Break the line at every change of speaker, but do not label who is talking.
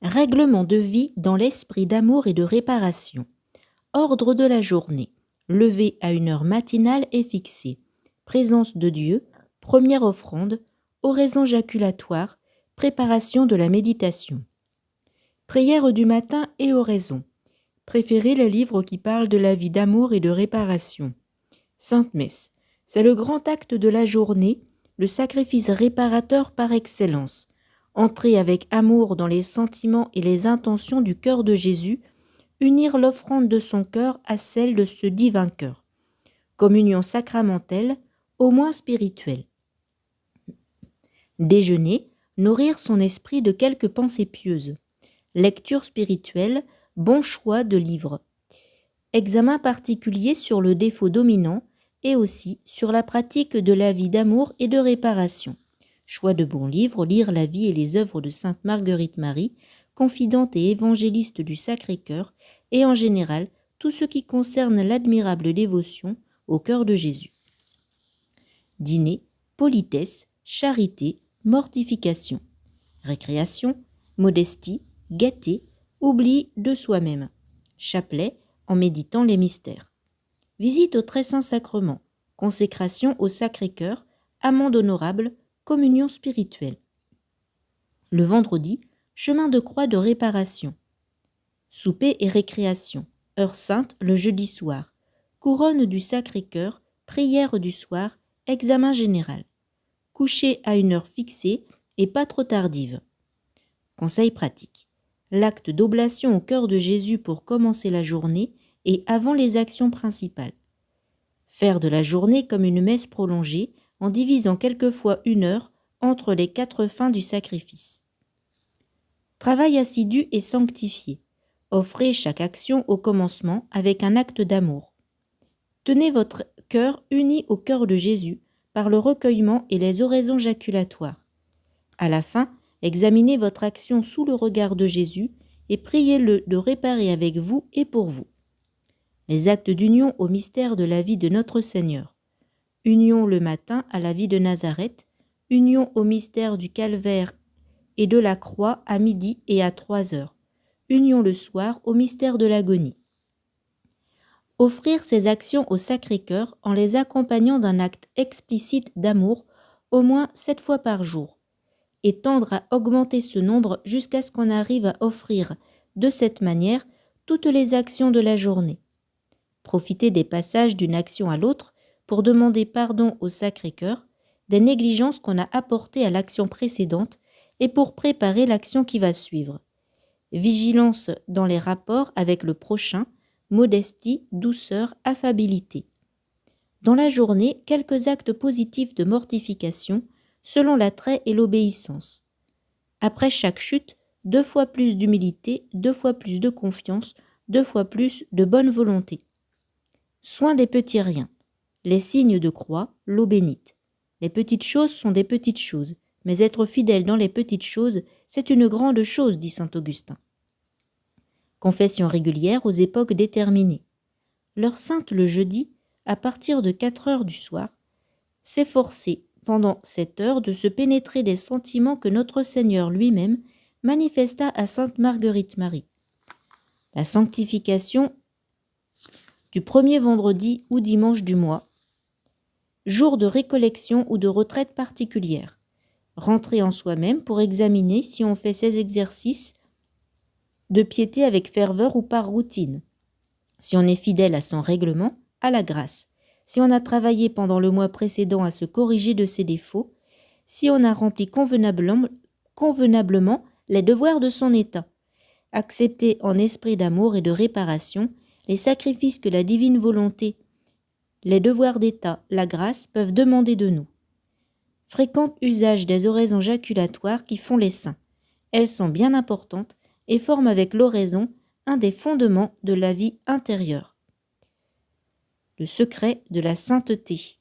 Règlement de vie dans l'esprit d'amour et de réparation. Ordre de la journée. Lever à une heure matinale et fixée. Présence de Dieu. Première offrande. Oraison jaculatoire. Préparation de la méditation. Prière du matin et oraison. Préférez les livres qui parlent de la vie d'amour et de réparation. Sainte Messe. C'est le grand acte de la journée, le sacrifice réparateur par excellence. Entrer avec amour dans les sentiments et les intentions du cœur de Jésus, unir l'offrande de son cœur à celle de ce divin cœur. Communion sacramentelle, au moins spirituelle. Déjeuner, nourrir son esprit de quelques pensées pieuses. Lecture spirituelle, bon choix de livres. Examen particulier sur le défaut dominant et aussi sur la pratique de la vie d'amour et de réparation. Choix de bons livres, lire la vie et les œuvres de Sainte Marguerite Marie, confidente et évangéliste du Sacré-Cœur, et en général tout ce qui concerne l'admirable dévotion au cœur de Jésus. Dîner, politesse, charité, mortification. Récréation, modestie, gaieté, oubli de soi-même. Chapelet, en méditant les mystères. Visite au Très Saint Sacrement, consécration au Sacré-Cœur, amende honorable, communion spirituelle. Le vendredi, chemin de croix de réparation. Souper et récréation, heure sainte le jeudi soir. Couronne du Sacré-Cœur, prière du soir, examen général. Coucher à une heure fixée et pas trop tardive. Conseil pratique. L'acte d'oblation au cœur de Jésus pour commencer la journée et avant les actions principales. Faire de la journée comme une messe prolongée en divisant quelquefois une heure entre les 4 fins du sacrifice. Travail assidu et sanctifié. Offrez chaque action au commencement avec un acte d'amour. Tenez votre cœur uni au cœur de Jésus par le recueillement et les oraisons jaculatoires. À la fin, examinez votre action sous le regard de Jésus et priez-le de réparer avec vous et pour vous. Les actes d'union au mystère de la vie de notre Seigneur. Union le matin à la vie de Nazareth, union au mystère du calvaire et de la croix à midi et à 3 heures, union le soir au mystère de l'agonie. Offrir ces actions au Sacré-Cœur en les accompagnant d'un acte explicite d'amour au moins 7 fois par jour, et tendre à augmenter ce nombre jusqu'à ce qu'on arrive à offrir de cette manière toutes les actions de la journée. Profiter des passages d'une action à l'autre pour demander pardon au Sacré-Cœur, des négligences qu'on a apportées à l'action précédente et pour préparer l'action qui va suivre. Vigilance dans les rapports avec le prochain, modestie, douceur, affabilité. Dans la journée, quelques actes positifs de mortification selon l'attrait et l'obéissance. Après chaque chute, 2 fois plus d'humilité, 2 fois plus de confiance, 2 fois plus de bonne volonté. Soin des petits riens. Les signes de croix, l'eau bénite. Les petites choses sont des petites choses, mais être fidèle dans les petites choses, c'est une grande chose, dit saint Augustin. Confession régulière aux époques déterminées. L'heure sainte le jeudi, à partir de 4 heures du soir, s'efforcer pendant cette heure de se pénétrer des sentiments que notre Seigneur lui-même manifesta à sainte Marguerite Marie. La sanctification du premier vendredi ou dimanche du mois, jour de récollection ou de retraite particulière. Rentrer en soi-même pour examiner si on fait ces exercices de piété avec ferveur ou par routine. Si on est fidèle à son règlement, à la grâce. Si on a travaillé pendant le mois précédent à se corriger de ses défauts. Si on a rempli convenablement les devoirs de son état. Accepter en esprit d'amour et de réparation les sacrifices que la divine volonté, les devoirs d'état, la grâce peuvent demander de nous. Fréquent usage des oraisons jaculatoires qui font les saints. Elles sont bien importantes et forment avec l'oraison un des fondements de la vie intérieure. Le secret de la sainteté.